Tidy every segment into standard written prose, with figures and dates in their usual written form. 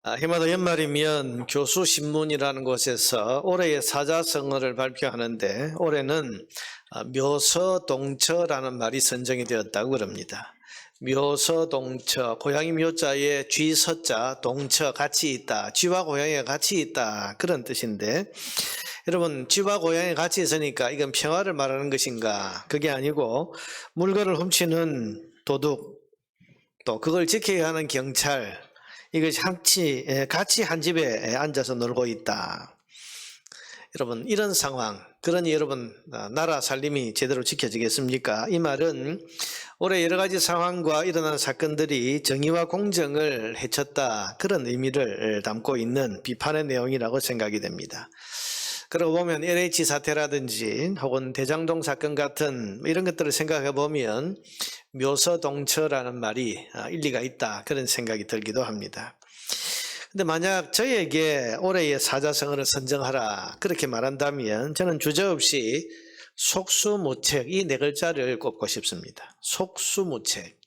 해마다 연말이면 교수신문이라는 곳에서 올해의 사자성어를 발표하는데 올해는 묘서동처라는 말이 선정이 되었다고 그럽니다. 묘서동처, 고양이 묘자에 쥐서자, 동처 같이 있다. 쥐와 고양이가 같이 있다. 그런 뜻인데 여러분, 쥐와 고양이 같이 있으니까 이건 평화를 말하는 것인가? 그게 아니고 물건을 훔치는 도둑, 또 그걸 지켜야 하는 경찰, 이것이 같이 한 집에 앉아서 놀고 있다. 여러분, 이런 상황, 그러니 여러분 나라 살림이 제대로 지켜지겠습니까? 이 말은 올해 여러 가지 상황과 일어난 사건들이 정의와 공정을 해쳤다, 그런 의미를 담고 있는 비판의 내용이라고 생각이 됩니다. 그러고 보면 LH 사태라든지 혹은 대장동 사건 같은 이런 것들을 생각해 보면 묘서동처라는 말이 일리가 있다, 그런 생각이 들기도 합니다. 근데 만약 저에게 올해의 사자성어를 선정하라 그렇게 말한다면 저는 주저없이 속수무책, 이 네 글자를 꼽고 싶습니다. 속수무책.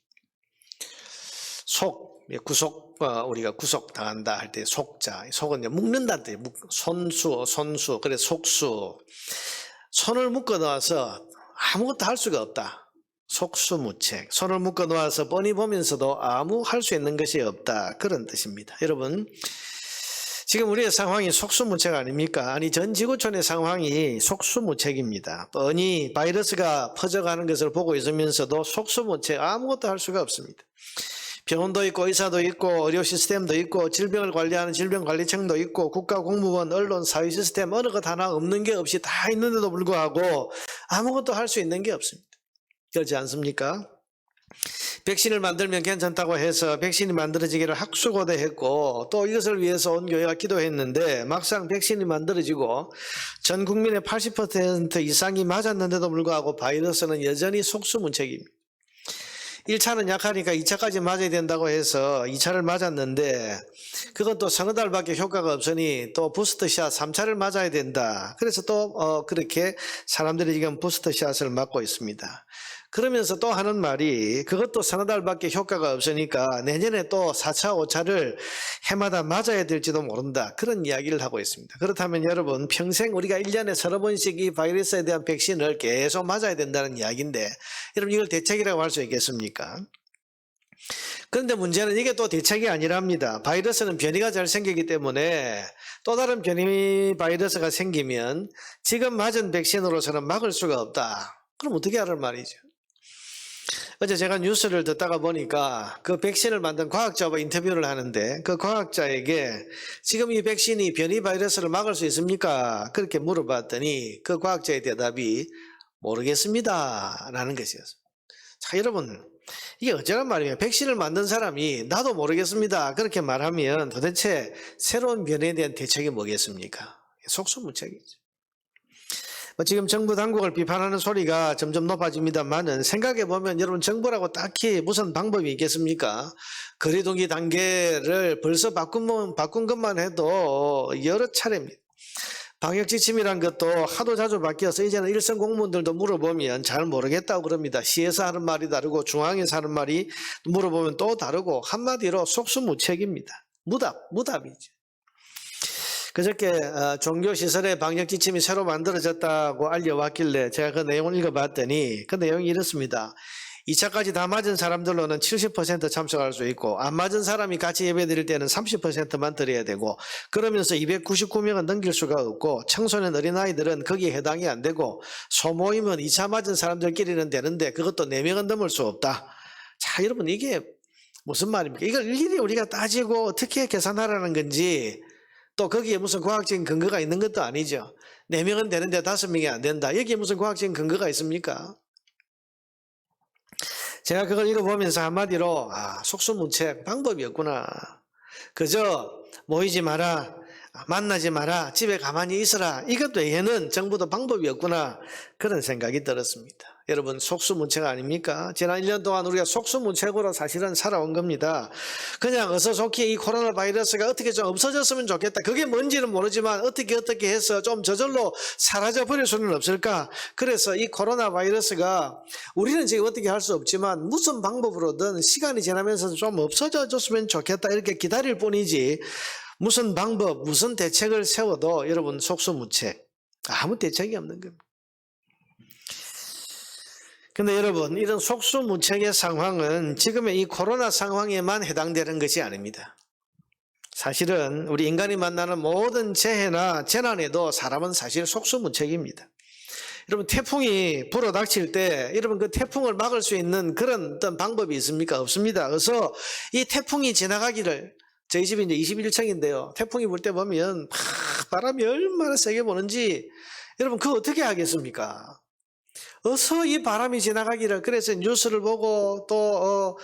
구속, 우리가 구속당한다 할 때 속자, 속은 이제 묶는다는 뜻, 손수, 그래 속수. 손을 묶어 놓아서 아무것도 할 수가 없다. 속수무책, 손을 묶어 놓아서 뻔히 보면서도 아무 할 수 있는 것이 없다, 그런 뜻입니다. 여러분, 지금 우리의 상황이 속수무책 아닙니까? 아니, 전 지구촌의 상황이 속수무책입니다. 뻔히 바이러스가 퍼져가는 것을 보고 있으면서도 속수무책, 아무것도 할 수가 없습니다. 병원도 있고 의사도 있고 의료 시스템도 있고 질병을 관리하는 질병관리청도 있고 국가 공무원, 언론, 사회 시스템 어느 것 하나 없는 게 없이 다 있는데도 불구하고 아무것도 할 수 있는 게 없습니다. 그렇지 않습니까? 백신을 만들면 괜찮다고 해서 백신이 만들어지기를 학수고대했고 또 이것을 위해서 온 교회가 기도했는데 막상 백신이 만들어지고 전 국민의 80% 이상이 맞았는데도 불구하고 바이러스는 여전히 속수무책입니다. 1차는 약하니까 2차까지 맞아야 된다고 해서 2차를 맞았는데 그건 또 서너 달밖에 효과가 없으니 또 부스터샷 3차를 맞아야 된다. 그래서 또 그렇게 사람들이 지금 부스터샷을 맞고 있습니다. 그러면서 또 하는 말이 그것도 서너 달밖에 효과가 없으니까 내년에 또 4차, 5차를 해마다 맞아야 될지도 모른다, 그런 이야기를 하고 있습니다. 그렇다면 여러분, 평생 우리가 1년에 서너 번씩 이 바이러스에 대한 백신을 계속 맞아야 된다는 이야기인데 여러분, 이걸 대책이라고 할 수 있겠습니까? 그런데 문제는 이게 또 대책이 아니랍니다. 바이러스는 변이가 잘 생기기 때문에 또 다른 변이 바이러스가 생기면 지금 맞은 백신으로서는 막을 수가 없다. 그럼 어떻게 하란 말이죠? 어제 제가 뉴스를 듣다가 보니까 그 백신을 만든 과학자와 인터뷰를 하는데 그 과학자에게 지금 이 백신이 변이 바이러스를 막을 수 있습니까? 그렇게 물어봤더니 그 과학자의 대답이 모르겠습니다 라는 것이었어요. 자, 여러분, 이게 어쩌란 말이에요? 백신을 만든 사람이 나도 모르겠습니다 그렇게 말하면 도대체 새로운 변이에 대한 대책이 뭐겠습니까? 속수무책이죠. 지금 정부 당국을 비판하는 소리가 점점 높아집니다만은 생각해보면 여러분, 정부라고 딱히 무슨 방법이 있겠습니까? 거리두기 단계를 벌써 바꾼 것만 해도 여러 차례입니다. 방역 지침이란 것도 하도 자주 바뀌어서 이제는 일선 공무원들도 물어보면 잘 모르겠다고 그럽니다. 시에서 하는 말이 다르고 중앙에서 하는 말이 물어보면 또 다르고 한마디로 속수무책입니다. 무답이죠. 그저께 종교시설의 방역지침이 새로 만들어졌다고 알려왔길래 제가 그 내용을 읽어봤더니 그 내용이 이렇습니다. 2차까지 다 맞은 사람들로는 70% 참석할 수 있고 안 맞은 사람이 같이 예배 드릴 때는 30%만 드려야 되고 그러면서 299명은 넘길 수가 없고 청소년 어린아이들은 거기에 해당이 안 되고 소모임은 2차 맞은 사람들끼리는 되는데 그것도 4명은 넘을 수 없다. 자, 여러분, 이게 무슨 말입니까? 이걸 일일이 우리가 따지고 어떻게 계산하라는 건지, 또 거기에 무슨 과학적인 근거가 있는 것도 아니죠. 4명은 되는데 5명이 안 된다. 여기에 무슨 과학적인 근거가 있습니까? 제가 그걸 읽어보면서 한마디로 속수무책, 방법이 없구나. 그저 모이지 마라, 만나지 마라, 집에 가만히 있어라, 이것 외에는 정부도 방법이 없구나, 그런 생각이 들었습니다. 여러분, 속수무책 아닙니까? 지난 1년 동안 우리가 속수무책으로 사실은 살아온 겁니다. 그냥 어서 좋게 이 코로나 바이러스가 어떻게 좀 없어졌으면 좋겠다, 그게 뭔지는 모르지만 어떻게 해서 좀 저절로 사라져 버릴 수는 없을까? 그래서 이 코로나 바이러스가 우리는 지금 어떻게 할 수 없지만 무슨 방법으로든 시간이 지나면서 좀 없어져 줬으면 좋겠다, 이렇게 기다릴 뿐이지, 무슨 방법, 무슨 대책을 세워도 여러분 속수무책, 아무 대책이 없는 겁니다. 근데 여러분, 이런 속수무책의 상황은 지금의 이 코로나 상황에만 해당되는 것이 아닙니다. 사실은 우리 인간이 만나는 모든 재해나 재난에도 사람은 사실 속수무책입니다. 여러분, 태풍이 불어닥칠 때 여러분 그 태풍을 막을 수 있는 그런 어떤 방법이 있습니까? 없습니다. 그래서 이 태풍이 지나가기를, 저희 집이 이제 21층인데요. 태풍이 불 때 보면 바람이 얼마나 세게 부는지 여러분 그거 어떻게 하겠습니까? 어서 이 바람이 지나가기를, 그래서 뉴스를 보고 또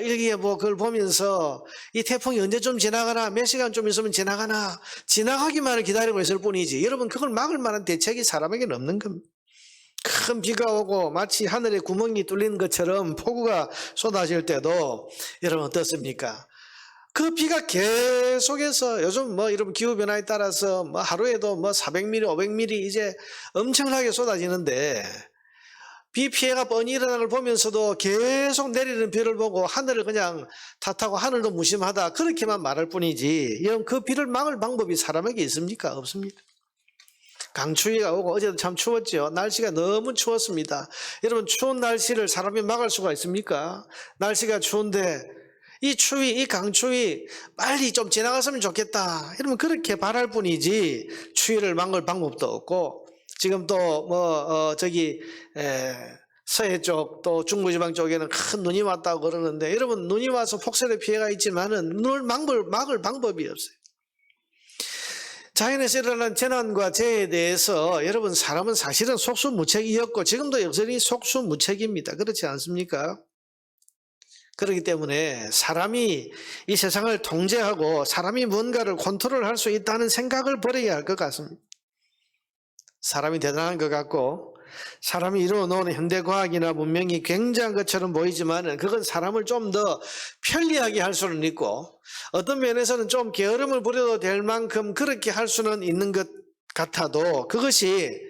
일기에 뭐 그걸 보면서 이 태풍이 언제쯤 지나가나, 몇 시간 좀 있으면 지나가나, 지나가기만을 기다리고 있을 뿐이지 여러분 그걸 막을 만한 대책이 사람에게는 없는 겁니다. 큰 비가 오고 마치 하늘에 구멍이 뚫린 것처럼 폭우가 쏟아질 때도 여러분 어떻습니까? 그 비가 계속해서 요즘 뭐 여러분 기후변화에 따라서 뭐 하루에도 뭐 400mm, 500mm 이제 엄청나게 쏟아지는데, 비 피해가 뻔히 일어나는 걸 보면서도 계속 내리는 비를 보고 하늘을 그냥 탓하고 하늘도 무심하다, 그렇게만 말할 뿐이지 여러분 그 비를 막을 방법이 사람에게 있습니까? 없습니다. 강추위가 오고, 어제도 참 추웠죠. 날씨가 너무 추웠습니다. 여러분, 추운 날씨를 사람이 막을 수가 있습니까? 날씨가 추운데 이 추위, 이 강추위 빨리 좀 지나갔으면 좋겠다, 여러분 그렇게 바랄 뿐이지 추위를 막을 방법도 없고, 지금 또 서해 쪽 또 중부지방 쪽에는 큰 눈이 왔다고 그러는데, 여러분 눈이 와서 폭설의 피해가 있지만은 눈을 막을 방법이 없어요. 자연에서 일어난 재난과 재해에 대해서 여러분 사람은 사실은 속수무책이었고 지금도 여전히 속수무책입니다. 그렇지 않습니까? 그렇기 때문에 사람이 이 세상을 통제하고 사람이 뭔가를 컨트롤할 수 있다는 생각을 버려야 할 것 같습니다. 사람이 대단한 것 같고 사람이 이루어놓은 현대과학이나 문명이 굉장한 것처럼 보이지만 그건 사람을 좀 더 편리하게 할 수는 있고, 어떤 면에서는 좀 게으름을 부려도 될 만큼 그렇게 할 수는 있는 것 같아도, 그것이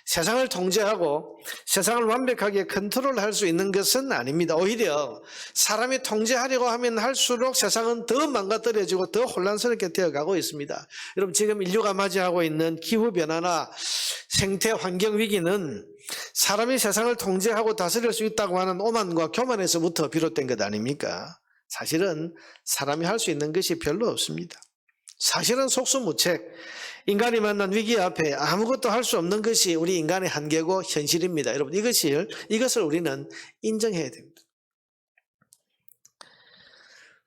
세상을 통제하고 세상을 완벽하게 컨트롤할 수 있는 것은 아닙니다. 오히려 사람이 통제하려고 하면 할수록 세상은 더 망가뜨려지고 더 혼란스럽게 되어가고 있습니다. 여러분, 지금 인류가 맞이하고 있는 기후변화나 생태 환경 위기는 사람이 세상을 통제하고 다스릴 수 있다고 하는 오만과 교만에서부터 비롯된 것 아닙니까? 사실은 사람이 할 수 있는 것이 별로 없습니다. 사실은 속수무책, 인간이 만난 위기 앞에 아무것도 할 수 없는 것이 우리 인간의 한계고 현실입니다. 여러분, 이것을 우리는 인정해야 됩니다.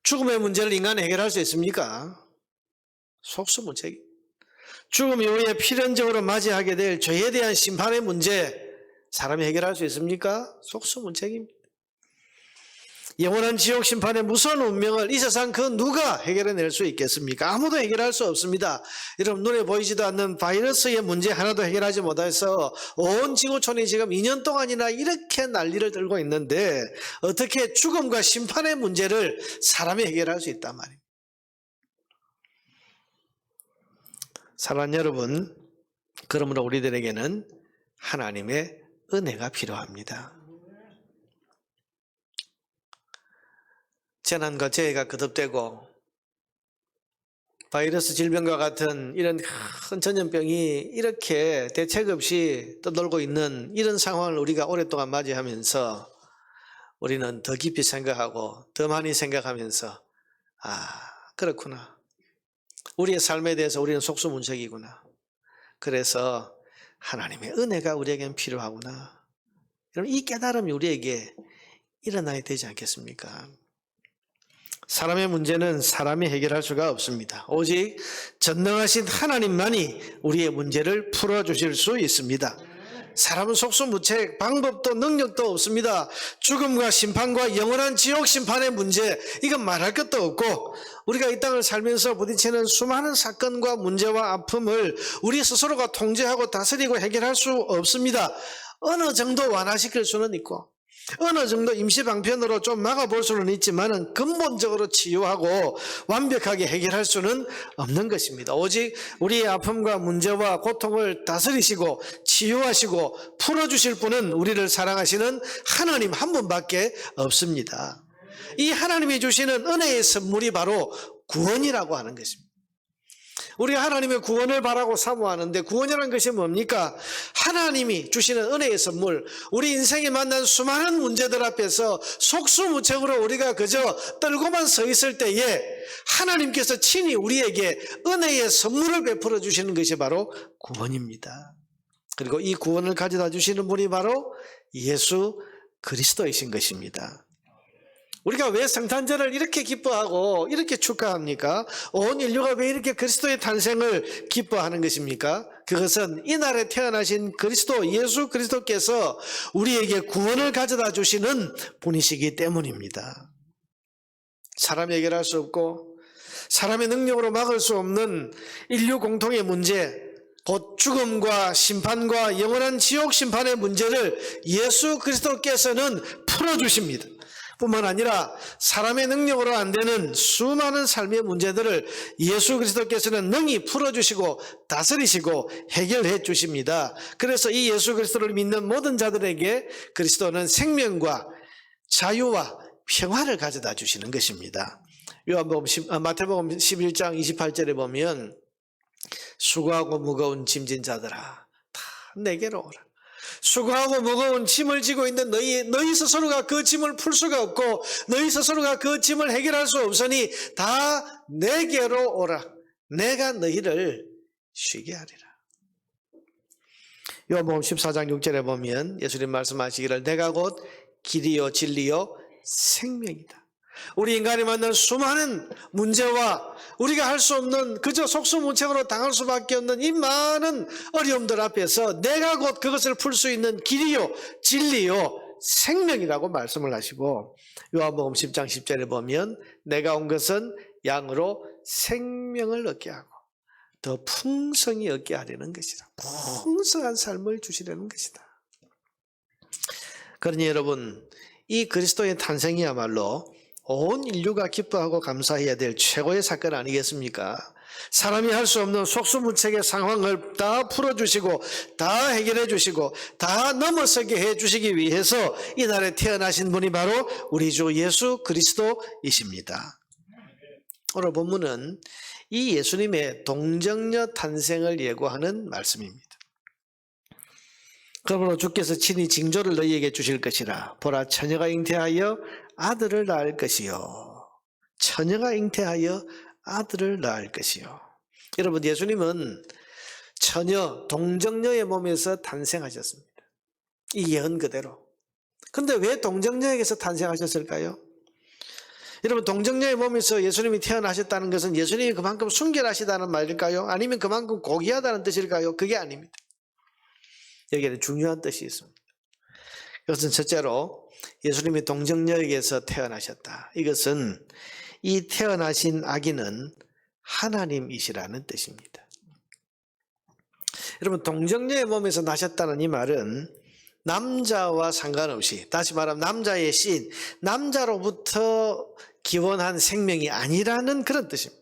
죽음의 문제를 인간이 해결할 수 있습니까? 속수무책. 죽음 이후에 필연적으로 맞이하게 될 죄에 대한 심판의 문제, 사람이 해결할 수 있습니까? 속수무책입니다. 영원한 지옥 심판의 무서운 운명을 이 세상 그 누가 해결해낼 수 있겠습니까? 아무도 해결할 수 없습니다. 여러분, 눈에 보이지도 않는 바이러스의 문제 하나도 해결하지 못해서 온 지구촌이 지금 2년 동안이나 이렇게 난리를 들고 있는데, 어떻게 죽음과 심판의 문제를 사람이 해결할 수 있단 말입니다. 사랑하는 여러분, 그러므로 우리들에게는 하나님의 은혜가 필요합니다. 재난과 재해가 거듭되고 바이러스 질병과 같은 이런 큰 전염병이 이렇게 대책 없이 떠돌고 있는 이런 상황을 우리가 오랫동안 맞이하면서 우리는 더 깊이 생각하고 더 많이 생각하면서, 그렇구나, 우리의 삶에 대해서 우리는 속수무책이구나, 그래서 하나님의 은혜가 우리에겐 필요하구나, 여러분, 이 깨달음이 우리에게 일어나야 되지 않겠습니까? 사람의 문제는 사람이 해결할 수가 없습니다. 오직 전능하신 하나님만이 우리의 문제를 풀어주실 수 있습니다. 사람은 속수무책, 방법도 능력도 없습니다. 죽음과 심판과 영원한 지옥 심판의 문제, 이건 말할 것도 없고, 우리가 이 땅을 살면서 부딪히는 수많은 사건과 문제와 아픔을 우리 스스로가 통제하고 다스리고 해결할 수 없습니다. 어느 정도 완화시킬 수는 있고, 어느 정도 임시방편으로 좀 막아볼 수는 있지만 근본적으로 치유하고 완벽하게 해결할 수는 없는 것입니다. 오직 우리의 아픔과 문제와 고통을 다스리시고 치유하시고 풀어주실 분은 우리를 사랑하시는 하나님 한 분밖에 없습니다. 이 하나님이 주시는 은혜의 선물이 바로 구원이라고 하는 것입니다. 우리가 하나님의 구원을 바라고 사모하는데 구원이라는 것이 뭡니까? 하나님이 주시는 은혜의 선물, 우리 인생에 만난 수많은 문제들 앞에서 속수무책으로 우리가 그저 떨고만 서 있을 때에 하나님께서 친히 우리에게 은혜의 선물을 베풀어 주시는 것이 바로 구원입니다. 그리고 이 구원을 가져다 주시는 분이 바로 예수 그리스도이신 것입니다. 우리가 왜 성탄절을 이렇게 기뻐하고 이렇게 축하합니까? 온 인류가 왜 이렇게 그리스도의 탄생을 기뻐하는 것입니까? 그것은 이날에 태어나신 그리스도 예수 그리스도께서 우리에게 구원을 가져다 주시는 분이시기 때문입니다. 사람이 해결할 수 없고 사람의 능력으로 막을 수 없는 인류 공통의 문제, 곧 죽음과 심판과 영원한 지옥 심판의 문제를 예수 그리스도께서는 풀어주십니다. 뿐만 아니라 사람의 능력으로 안 되는 수많은 삶의 문제들을 예수 그리스도께서는 능히 풀어주시고 다스리시고 해결해 주십니다. 그래서 이 예수 그리스도를 믿는 모든 자들에게 그리스도는 생명과 자유와 평화를 가져다 주시는 것입니다. 마태복음 11장 28절에 보면 수고하고 무거운 짐진 자들아 다 내게로 오라. 수고하고 무거운 짐을 지고 있는 너희 스스로가 그 짐을 풀 수가 없고 너희 스스로가 그 짐을 해결할 수 없으니 다 내게로 오라. 내가 너희를 쉬게 하리라. 요한복음 14장 6절에 보면 예수님 말씀하시기를 내가 곧 길이요 진리요 생명이다. 우리 인간이 만난 수많은 문제와 우리가 할 수 없는 그저 속수무책으로 당할 수밖에 없는 이 많은 어려움들 앞에서 내가 곧 그것을 풀 수 있는 길이요 진리요 생명이라고 말씀을 하시고 요한복음 10장 10절에 보면 내가 온 것은 양으로 생명을 얻게 하고 더 풍성히 얻게 하려는 것이다. 풍성한 삶을 주시려는 것이다. 그러니 여러분 이 그리스도의 탄생이야말로 온 인류가 기뻐하고 감사해야 될 최고의 사건 아니겠습니까? 사람이 할 수 없는 속수무책의 상황을 다 풀어주시고 다 해결해 주시고 다 넘어서게 해주시기 위해서 이날에 태어나신 분이 바로 우리 주 예수 그리스도이십니다. 오늘 본문은 이 예수님의 동정녀 탄생을 예고하는 말씀입니다. 그러므로 주께서 친히 징조를 너희에게 주실 것이라. 보라 처녀가 잉태하여 아들을 낳을 것이요. 처녀가 잉태하여 아들을 낳을 것이요. 여러분 예수님은 처녀 동정녀의 몸에서 탄생하셨습니다. 이 예언 그대로. 그런데 왜 동정녀에게서 탄생하셨을까요? 여러분 동정녀의 몸에서 예수님이 태어나셨다는 것은 예수님이 그만큼 순결하시다는 말일까요? 아니면 그만큼 고귀하다는 뜻일까요? 그게 아닙니다. 여기에는 중요한 뜻이 있습니다. 이것은 첫째로 예수님이 동정녀에게서 태어나셨다. 이것은 이 태어나신 아기는 하나님이시라는 뜻입니다. 여러분 동정녀의 몸에서 나셨다는 이 말은 남자와 상관없이, 다시 말하면 남자의 신, 남자로부터 기원한 생명이 아니라는 그런 뜻입니다.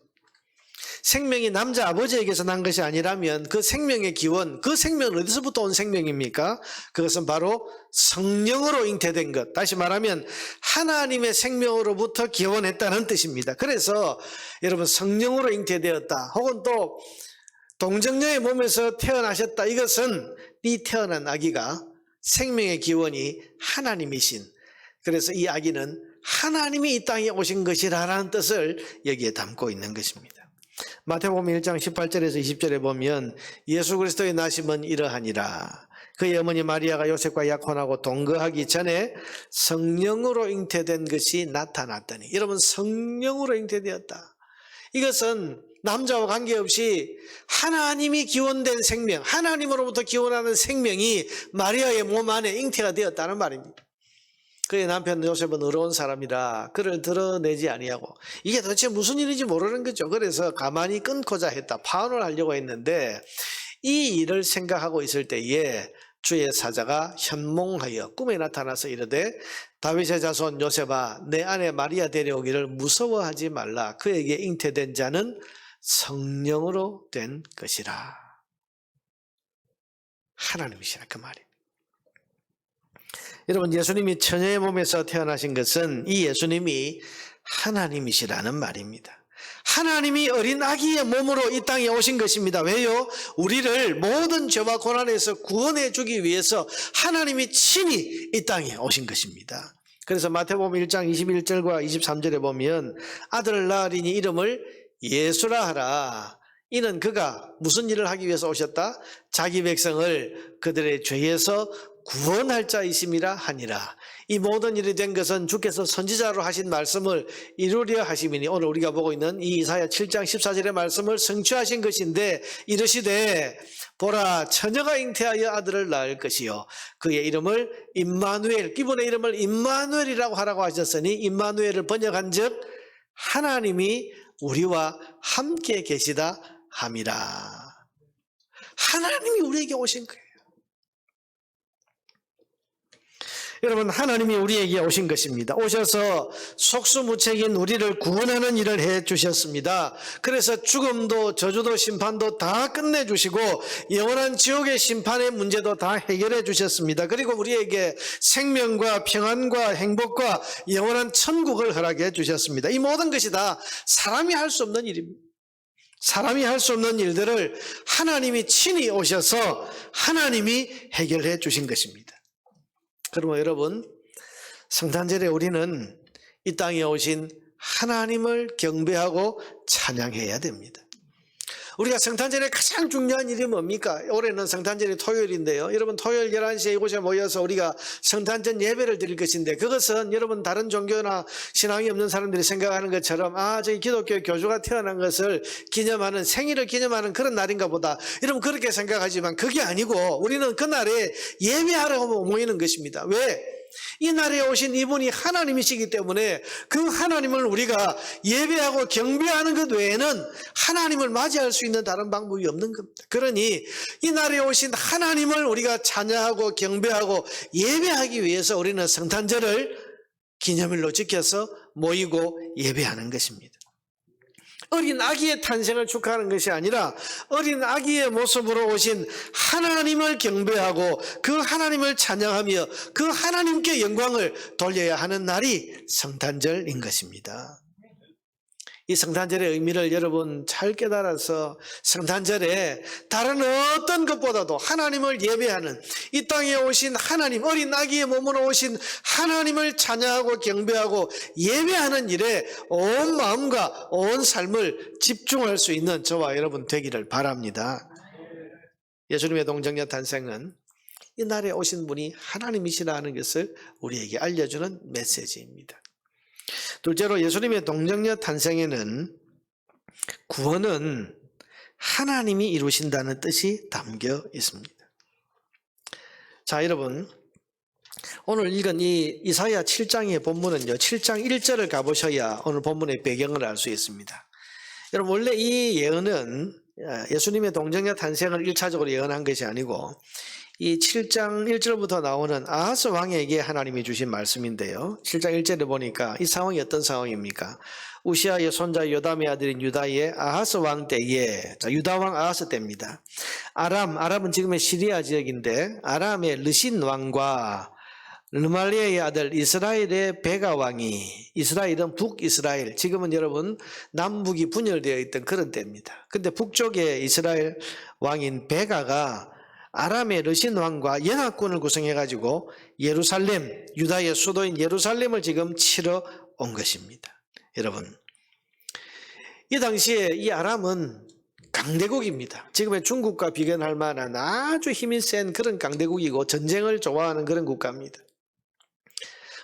생명이 남자 아버지에게서 난 것이 아니라면 그 생명의 기원, 그 생명은 어디서부터 온 생명입니까? 그것은 바로 성령으로 잉태된 것. 다시 말하면 하나님의 생명으로부터 기원했다는 뜻입니다. 그래서 여러분 성령으로 잉태되었다 혹은 또 동정녀의 몸에서 태어나셨다, 이것은 이 태어난 아기가 생명의 기원이 하나님이신, 그래서 이 아기는 하나님이 이 땅에 오신 것이라는 뜻을 여기에 담고 있는 것입니다. 마태복음 1장 18절에서 20절에 보면 예수 그리스도의 나심은 이러하니라. 그의 어머니 마리아가 요셉과 약혼하고 동거하기 전에 성령으로 잉태된 것이 나타났더니. 여러분 성령으로 잉태되었다. 이것은 남자와 관계없이 하나님이 기원된 생명, 하나님으로부터 기원하는 생명이 마리아의 몸 안에 잉태가 되었다는 말입니다. 그의 남편 요셉은 어려운 사람이라 그를 드러내지 아니하고, 이게 도대체 무슨 일인지 모르는 거죠. 그래서 가만히 끊고자 했다. 파혼을 하려고 했는데 이 일을 생각하고 있을 때에 주의 사자가 현몽하여 꿈에 나타나서 이르되 다윗의 자손 요셉아, 내 아내 마리아 데려오기를 무서워하지 말라. 그에게 잉태된 자는 성령으로 된 것이라. 하나님이시라 그 말이. 여러분, 예수님이 처녀의 몸에서 태어나신 것은 이 예수님이 하나님이시라는 말입니다. 하나님이 어린 아기의 몸으로 이 땅에 오신 것입니다. 왜요? 우리를 모든 죄와 고난에서 구원해 주기 위해서 하나님이 친히 이 땅에 오신 것입니다. 그래서 마태복음 1장 21절과 23절에 보면 아들을 낳으리니 이름을 예수라 하라. 이는 그가 무슨 일을 하기 위해서 오셨다? 자기 백성을 그들의 죄에서 구원할 자이심이라 하니라. 이 모든 일이 된 것은 주께서 선지자로 하신 말씀을 이루려 하심이니, 오늘 우리가 보고 있는 이 이사야 7장 14절의 말씀을 성취하신 것인데, 이르시되 보라 처녀가 잉태하여 아들을 낳을 것이요 그의 이름을 임마누엘, 기본의 이름을 임마누엘이라고 하라고 하셨으니 임마누엘을 번역한즉 하나님이 우리와 함께 계시다 함이라. 하나님이 우리에게 오신 거예요. 여러분, 하나님이 우리에게 오신 것입니다. 오셔서 속수무책인 우리를 구원하는 일을 해 주셨습니다. 그래서 죽음도 저주도 심판도 다 끝내주시고 영원한 지옥의 심판의 문제도 다 해결해 주셨습니다. 그리고 우리에게 생명과 평안과 행복과 영원한 천국을 허락해 주셨습니다. 이 모든 것이 다 사람이 할 수 없는 일입니다. 사람이 할 수 없는 일들을 하나님이 친히 오셔서 하나님이 해결해 주신 것입니다. 그러면 여러분, 성탄절에 우리는 이 땅에 오신 하나님을 경배하고 찬양해야 됩니다. 우리가 성탄절에 가장 중요한 일이 뭡니까? 올해는 성탄절이 토요일인데요. 여러분, 토요일 11시에 이곳에 모여서 우리가 성탄절 예배를 드릴 것인데, 그것은 여러분 다른 종교나 신앙이 없는 사람들이 생각하는 것처럼 저희 기독교 교주가 태어난 것을 기념하는, 생일을 기념하는 그런 날인가 보다, 여러분 그렇게 생각하지만 그게 아니고 우리는 그날에 예배하러 모이는 것입니다. 왜? 이 날에 오신 이분이 하나님이시기 때문에 그 하나님을 우리가 예배하고 경배하는 것 외에는 하나님을 맞이할 수 있는 다른 방법이 없는 겁니다. 그러니 이 날에 오신 하나님을 우리가 찬양하고 경배하고 예배하기 위해서 우리는 성탄절을 기념일로 지켜서 모이고 예배하는 것입니다. 어린 아기의 탄생을 축하하는 것이 아니라 어린 아기의 모습으로 오신 하나님을 경배하고 그 하나님을 찬양하며 그 하나님께 영광을 돌려야 하는 날이 성탄절인 것입니다. 이 성탄절의 의미를 여러분 잘 깨달아서 성탄절에 다른 어떤 것보다도 하나님을 예배하는, 이 땅에 오신 하나님, 어린 아기의 몸으로 오신 하나님을 찬양하고 경배하고 예배하는 일에 온 마음과 온 삶을 집중할 수 있는 저와 여러분 되기를 바랍니다. 예수님의 동정녀 탄생은 이 날에 오신 분이 하나님이시라는 것을 우리에게 알려주는 메시지입니다. 둘째로, 예수님의 동정녀 탄생에는 구원은 하나님이 이루신다는 뜻이 담겨 있습니다. 자, 여러분, 오늘 읽은 이 이사야 7장의 본문은요, 7장 1절을 가보셔야 오늘 본문의 배경을 알 수 있습니다. 여러분, 원래 이 예언은 예수님의 동정녀 탄생을 1차적으로 예언한 것이 아니고 이 7장 1절부터 나오는 아하스 왕에게 하나님이 주신 말씀인데요, 7장 1절에 보니까 이 상황이 어떤 상황입니까? 우시아의 손자 요담의 아들인 유다의 아하스 왕 때에, 유다 왕 아하스 때입니다. 아람은 지금의 시리아 지역인데 아람의 르신 왕과 르말리아의 아들 이스라엘의 베가 왕이, 이스라엘은 북이스라엘, 지금은 여러분 남북이 분열되어 있던 그런 때입니다. 근데 북쪽의 이스라엘 왕인 베가가 아람의 르신 왕과 연합군을 구성해가지고 예루살렘, 유다의 수도인 예루살렘을 지금 치러 온 것입니다. 여러분, 이 당시에 이 아람은 강대국입니다. 지금의 중국과 비견할 만한 아주 힘이 센 그런 강대국이고 전쟁을 좋아하는 그런 국가입니다.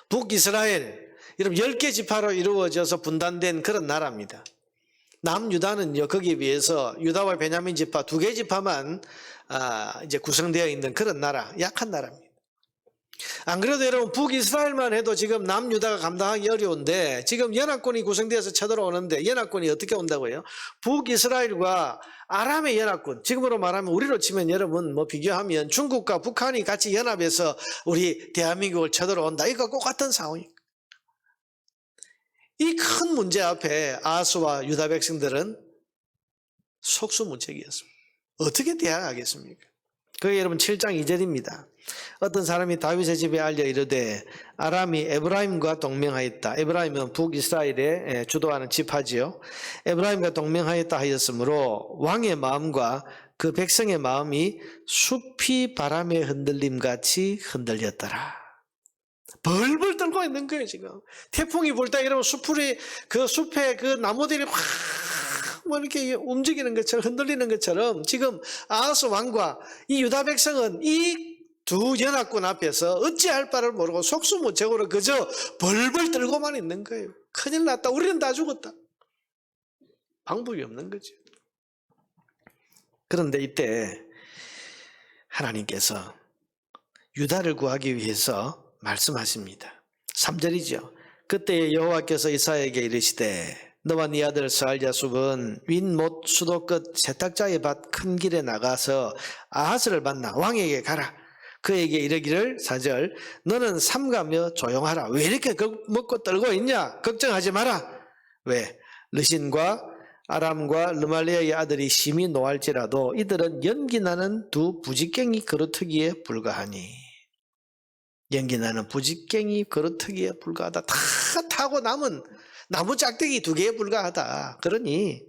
북이스라엘, 여러분 10개 지파로 이루어져서 분단된 그런 나라입니다. 남유다는요, 거기에 비해서 유다와 베냐민 지파 두 개 지파만 이제 구성되어 있는 그런 나라, 약한 나라입니다. 안 그래도 여러분 북이스라엘만 해도 지금 남유다가 감당하기 어려운데 지금 연합군이 구성되어서 쳐들어오는데 연합군이 어떻게 온다고요? 북이스라엘과 아람의 연합군, 지금으로 말하면 우리로 치면 여러분 뭐 비교하면 중국과 북한이 같이 연합해서 우리 대한민국을 쳐들어온다. 이거 똑같은 상황입니다. 이 큰 문제 앞에 아하스와 유다 백성들은 속수무책이었습니다. 어떻게 대항하겠습니까? 그게 여러분 7장 2절입니다. 어떤 사람이 다윗의 집에 알려 이르되 아람이 에브라임과 동맹하였다. 에브라임은 북이스라엘에 주도하는 지파지요. 에브라임과 동맹하였다 하였으므로 왕의 마음과 그 백성의 마음이 숲이 바람에 흔들림같이 흔들렸더라. 벌벌 떨고 있는 거예요, 지금. 태풍이 불 때 여러분 그 숲에 그 나무들이 확 뭐 이렇게 움직이는 것처럼 흔들리는 것처럼 지금 아하스 왕과 이 유다 백성은 이 두 연합군 앞에서 어찌할 바를 모르고 속수무책으로 그저 벌벌 떨고만 있는 거예요. 큰일 났다. 우리는 다 죽었다. 방법이 없는 거죠. 그런데 이때 하나님께서 유다를 구하기 위해서 말씀하십니다. 3절이죠. 그때 여호와께서 이사야에게 이르시되 너와 네 아들 스알랴숲은 윗못 수도 끝 세탁자의 밭 큰 길에 나가서 아하스를 만나 왕에게 가라. 그에게 이르기를 4절 너는 삼가며 조용하라. 왜 이렇게 먹고 떨고 있냐? 걱정하지 마라. 왜? 르신과 아람과 르말리아의 아들이 심히 노할지라도 이들은 연기나는 두 부직갱이 그루터기에 불과하니. 연기나는 부직갱이 그루터기에 불과하다. 다 타고 남은 나무 짝대기 2개에 불과하다. 그러니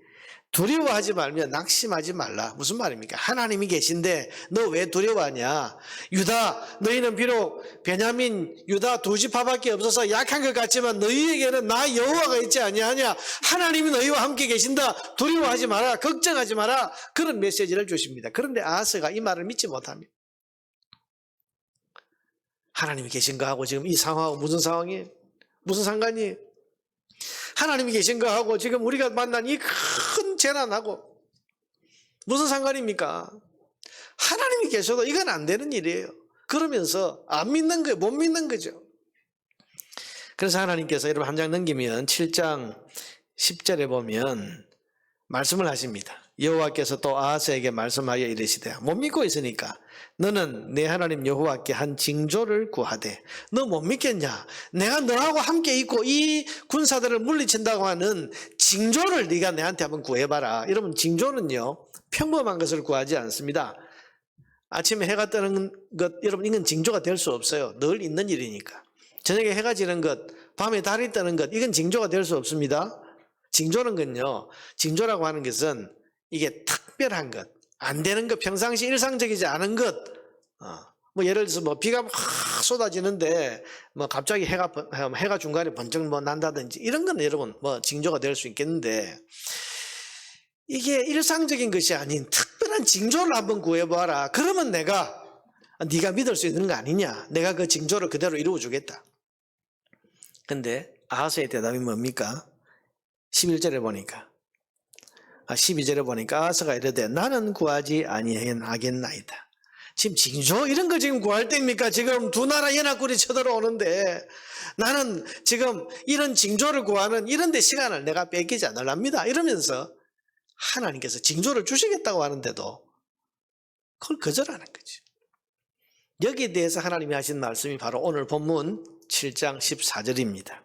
두려워하지 말며 낙심하지 말라. 무슨 말입니까? 하나님이 계신데 너 왜 두려워하냐? 유다 너희는 비록 베냐민 유다 두 지파밖에 없어서 약한 것 같지만 너희에게는 나 여호와가 있지 아니하냐? 하나님이 너희와 함께 계신다. 두려워하지 마라. 걱정하지 마라. 그런 메시지를 주십니다. 그런데 아하스가 이 말을 믿지 못합니다. 하나님이 계신 거하고 지금 이 상황하고 무슨 상황이에요? 무슨 상관이에요? 하나님이 계신 거하고 지금 우리가 만난 이 큰 재난하고 무슨 상관입니까? 하나님이 계셔도 이건 안 되는 일이에요. 그러면서 안 믿는 거예요. 못 믿는 거죠. 그래서 하나님께서 여러분 한 장 넘기면 7장 10절에 보면 말씀을 하십니다. 여호와께서 또 아하스에게 말씀하여 이르시되 못 믿고 있으니까 너는 내 하나님 여호와께 한 징조를 구하되 너 못 믿겠냐? 내가 너하고 함께 있고 이 군사들을 물리친다고 하는 징조를 네가 내한테 한번 구해봐라. 여러분 징조는요 평범한 것을 구하지 않습니다. 아침에 해가 뜨는 것 여러분 이건 징조가 될 수 없어요. 늘 있는 일이니까. 저녁에 해가 지는 것 밤에 달이 뜨는 것 이건 징조가 될 수 없습니다. 징조라고 하는 것은 이게 특별한 것, 안 되는 것, 평상시 일상적이지 않은 것, 뭐 예를 들어서 뭐 비가 막 쏟아지는데 뭐 갑자기 해가 중간에 번쩍 뭐 난다든지 이런 건 여러분 뭐 징조가 될 수 있겠는데 이게 일상적인 것이 아닌 특별한 징조를 한번 구해봐라. 그러면 네가 믿을 수 있는 거 아니냐? 내가 그 징조를 그대로 이루어주겠다. 근데 아하스의 대답이 뭡니까? 11절에 보니까 12절에 보니까 아하스가 이르되 나는 구하지 아니하겠나이다. 지금 징조 이런 거 지금 구할 때입니까? 지금 두 나라 연합군이 쳐들어오는데 나는 지금 이런 징조를 구하는 이런 데 시간을 내가 뺏기지 않으랍니다. 이러면서 하나님께서 징조를 주시겠다고 하는데도 그걸 거절하는 거죠. 여기에 대해서 하나님이 하신 말씀이 바로 오늘 본문 7장 14절입니다.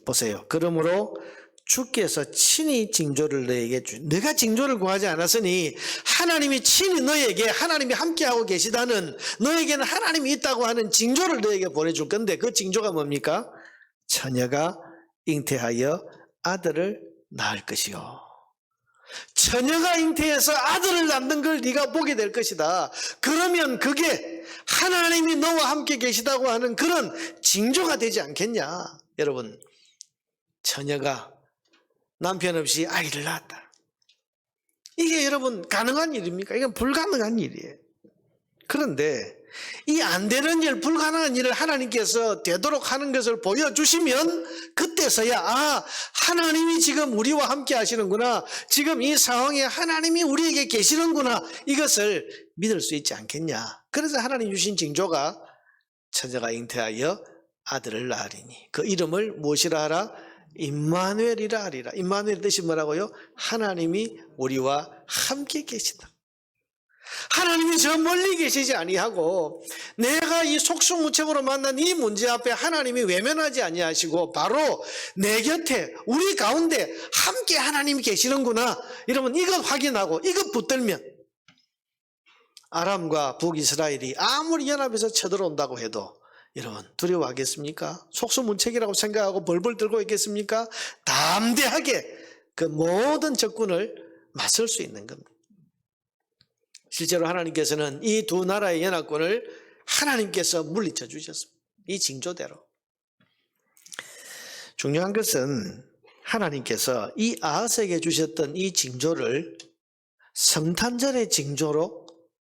보세요. 그러므로 주께서 친히 징조를 너에게 내가 징조를 구하지 않았으니 하나님이 친히 너에게 하나님이 함께하고 계시다는 너에게는 하나님이 있다고 하는 징조를 너에게 보내줄 건데 그 징조가 뭡니까? 처녀가 잉태하여 아들을 낳을 것이요. 처녀가 잉태해서 아들을 낳는 걸 네가 보게 될 것이다. 그러면 그게 하나님이 너와 함께 계시다고 하는 그런 징조가 되지 않겠냐? 여러분, 처녀가 남편 없이 아이를 낳았다. 이게 여러분 가능한 일입니까? 이건 불가능한 일이에요. 그런데 이 안 되는 일, 불가능한 일을 하나님께서 되도록 하는 것을 보여주시면 그때서야 하나님이 지금 우리와 함께 하시는구나, 지금 이 상황에 하나님이 우리에게 계시는구나, 이것을 믿을 수 있지 않겠냐. 그래서 하나님 주신 징조가 처녀가 잉태하여 아들을 낳으리니 그 이름을 무엇이라 하라? 임마누엘이라 하리라. 임마누엘 뜻이 뭐라고요? 하나님이 우리와 함께 계시다. 하나님이 저 멀리 계시지 아니하고 내가 이 속수무책으로 만난 이 문제 앞에 하나님이 외면하지 아니하시고 바로 내 곁에 우리 가운데 함께 하나님이 계시는구나. 여러분 이것 확인하고 이것 붙들면 아람과 북이스라엘이 아무리 연합해서 쳐들어온다고 해도 여러분 두려워하겠습니까? 속수무책이라고 생각하고 벌벌 떨고 있겠습니까? 담대하게 그 모든 적군을 맞설 수 있는 겁니다. 실제로 하나님께서는 이 두 나라의 연합군을 하나님께서 물리쳐 주셨습니다. 이 징조대로. 중요한 것은 하나님께서 이 아하스에게 주셨던 이 징조를 성탄절의 징조로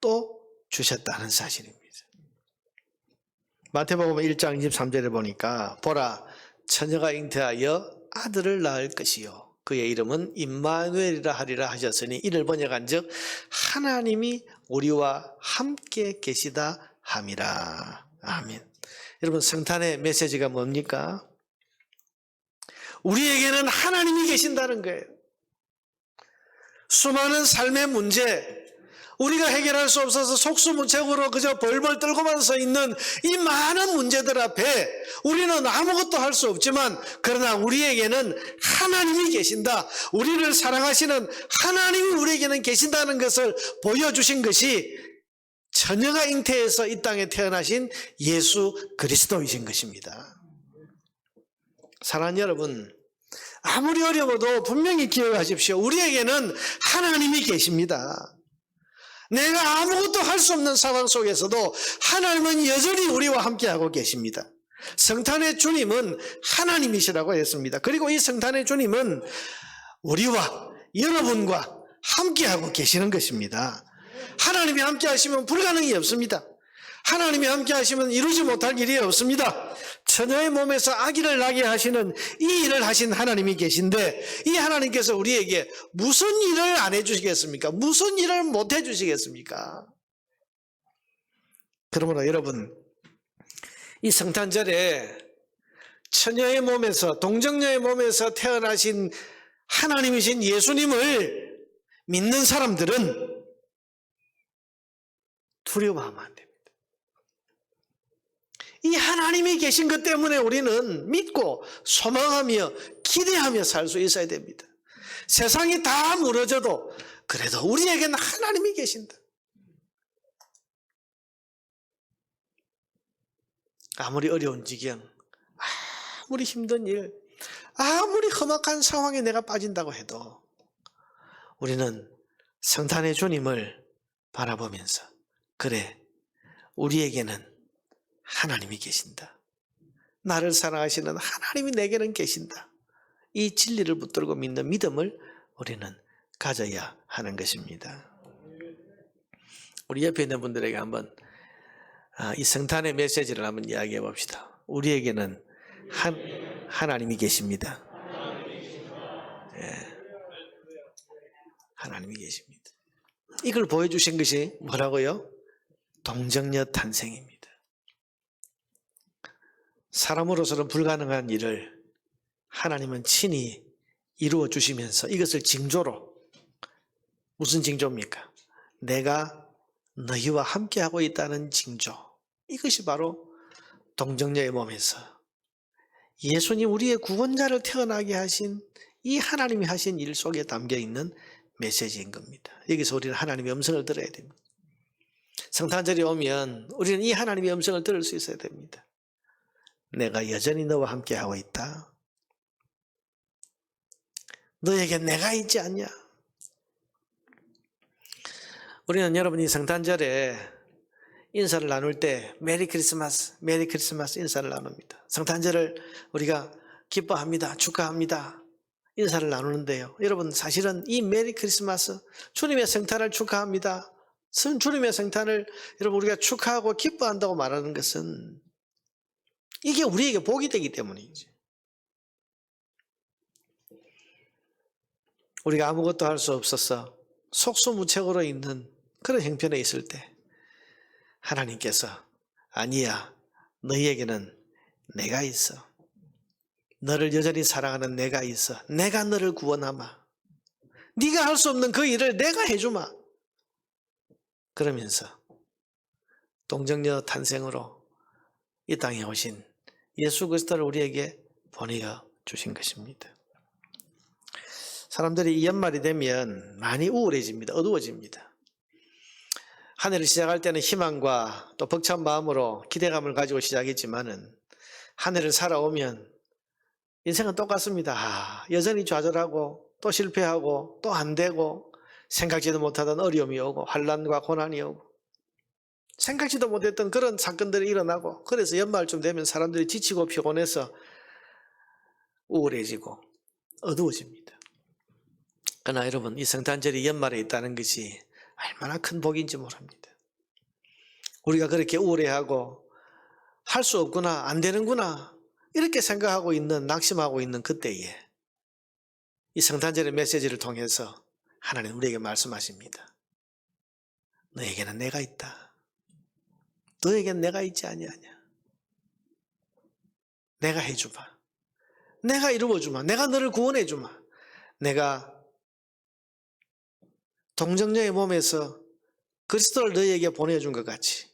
또 주셨다는 사실입니다. 마태복음 1장 23절에 보니까 보라 처녀가 잉태하여 아들을 낳을 것이요 그의 이름은 임마누엘이라 하리라 하셨으니 이를 번역한즉 하나님이 우리와 함께 계시다 함이라. 아멘. 여러분 성탄의 메시지가 뭡니까? 우리에게는 하나님이 계신다는 거예요. 수많은 삶의 문제, 우리가 해결할 수 없어서 속수무책으로 그저 벌벌 떨고만 서 있는 이 많은 문제들 앞에 우리는 아무것도 할 수 없지만 그러나 우리에게는 하나님이 계신다. 우리를 사랑하시는 하나님이 우리에게는 계신다는 것을 보여주신 것이 처녀가 잉태해서 이 땅에 태어나신 예수 그리스도이신 것입니다. 사랑하는 여러분, 아무리 어려워도 분명히 기억하십시오. 우리에게는 하나님이 계십니다. 내가 아무것도 할 수 없는 상황 속에서도 하나님은 여전히 우리와 함께하고 계십니다. 성탄의 주님은 하나님이시라고 했습니다. 그리고 이 성탄의 주님은 우리와 여러분과 함께하고 계시는 것입니다. 하나님이 함께하시면 불가능이 없습니다. 하나님이 함께하시면 이루지 못할 일이 없습니다. 처녀의 몸에서 아기를 낳게 하시는 이 일을 하신 하나님이 계신데 이 하나님께서 우리에게 무슨 일을 안 해주시겠습니까? 무슨 일을 못 해주시겠습니까? 그러므로 여러분 이 성탄절에 처녀의 몸에서 동정녀의 몸에서 태어나신 하나님이신 예수님을 믿는 사람들은 두려워하면 안 됩니다. 이 하나님이 계신 것 때문에 우리는 믿고 소망하며 기대하며 살 수 있어야 됩니다. 세상이 다 무너져도 그래도 우리에게는 하나님이 계신다. 아무리 어려운 지경, 아무리 힘든 일, 아무리 험악한 상황에 내가 빠진다고 해도 우리는 성탄의 주님을 바라보면서 그래, 우리에게는 하나님이 계신다. 나를 사랑하시는 하나님이 내게는 계신다. 이 진리를 붙들고 믿는 믿음을 우리는 가져야 하는 것입니다. 우리 옆에 있는 분들에게 한번 이 성탄의 메시지를 한번 이야기해 봅시다. 우리에게는 하나님이 계십니다. 예. 하나님이 계십니다. 이걸 보여주신 것이 뭐라고요? 동정녀 탄생입니다. 사람으로서는 불가능한 일을 하나님은 친히 이루어 주시면서 이것을 징조로, 무슨 징조입니까? 내가 너희와 함께하고 있다는 징조. 이것이 바로 동정녀의 몸에서 예수님 우리의 구원자를 태어나게 하신 이 하나님이 하신 일 속에 담겨있는 메시지인 겁니다. 여기서 우리는 하나님의 음성을 들어야 됩니다. 성탄절이 오면 우리는 이 하나님의 음성을 들을 수 있어야 됩니다. 내가 여전히 너와 함께하고 있다. 너에게 내가 있지 않냐. 우리는 여러분이 성탄절에 인사를 나눌 때 메리 크리스마스, 메리 크리스마스 인사를 나눕니다. 성탄절을 우리가 기뻐합니다. 축하합니다. 인사를 나누는데요. 여러분 사실은 이 메리 크리스마스, 주님의 성탄을 축하합니다. 주님의 성탄을 여러분 우리가 축하하고 기뻐한다고 말하는 것은 이게 우리에게 복이 되기 때문이지. 우리가 아무것도 할 수 없어서 속수무책으로 있는 그런 형편에 있을 때 하나님께서 아니야, 너희에게는 내가 있어. 너를 여전히 사랑하는 내가 있어. 내가 너를 구원하마. 네가 할 수 없는 그 일을 내가 해주마. 그러면서 동정녀 탄생으로 이 땅에 오신 예수 그리스도를 우리에게 보내어 주신 것입니다. 사람들이 이 연말이 되면 많이 우울해집니다. 어두워집니다. 한 해를 시작할 때는 희망과 또 벅찬 마음으로 기대감을 가지고 시작했지만은 한 해를 살아오면 인생은 똑같습니다. 여전히 좌절하고 또 실패하고 또 안 되고 생각지도 못하던 어려움이 오고 환난과 고난이 오고 생각지도 못했던 그런 사건들이 일어나고 그래서 연말쯤 되면 사람들이 지치고 피곤해서 우울해지고 어두워집니다. 그러나 여러분 이 성탄절이 연말에 있다는 것이 얼마나 큰 복인지 모릅니다. 우리가 그렇게 우울해하고 할 수 없구나 안 되는구나 이렇게 생각하고 있는 낙심하고 있는 그때에 이 성탄절의 메시지를 통해서 하나님 우리에게 말씀하십니다. 너에게는 내가 있다. 너에게는 내가 있지 아니하냐. 내가 해주마. 내가 이루어주마. 내가 너를 구원해주마. 내가 동정녀의 몸에서 그리스도를 너희에게 보내준 것 같이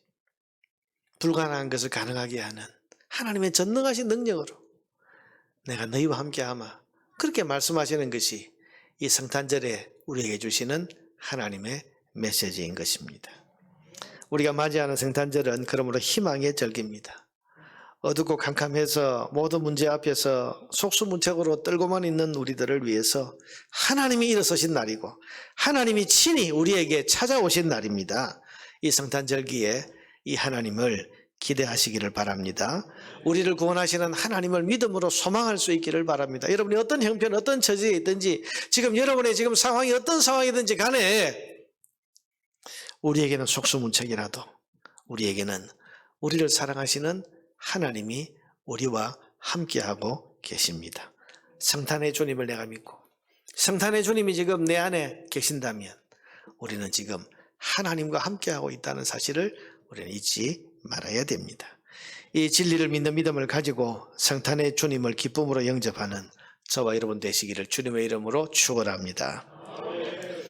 불가능한 것을 가능하게 하는 하나님의 전능하신 능력으로 내가 너희와 함께하마. 그렇게 말씀하시는 것이 이 성탄절에 우리에게 주시는 하나님의 메시지인 것입니다. 우리가 맞이하는 성탄절은 그러므로 희망의 절기입니다. 어둡고 캄캄해서 모든 문제 앞에서 속수무책으로 떨고만 있는 우리들을 위해서 하나님이 일어서신 날이고 하나님이 친히 우리에게 찾아오신 날입니다. 이 성탄절기에 이 하나님을 기대하시기를 바랍니다. 우리를 구원하시는 하나님을 믿음으로 소망할 수 있기를 바랍니다. 여러분이 어떤 형편, 어떤 처지에 있든지 지금 여러분의 지금 상황이 어떤 상황이든지 간에 우리에게는 속수무책이라도 우리에게는 우리를 사랑하시는 하나님이 우리와 함께하고 계십니다. 성탄의 주님을 내가 믿고 성탄의 주님이 지금 내 안에 계신다면 우리는 지금 하나님과 함께하고 있다는 사실을 우리는 잊지 말아야 됩니다. 이 진리를 믿는 믿음을 가지고 성탄의 주님을 기쁨으로 영접하는 저와 여러분 되시기를 주님의 이름으로 축원합니다.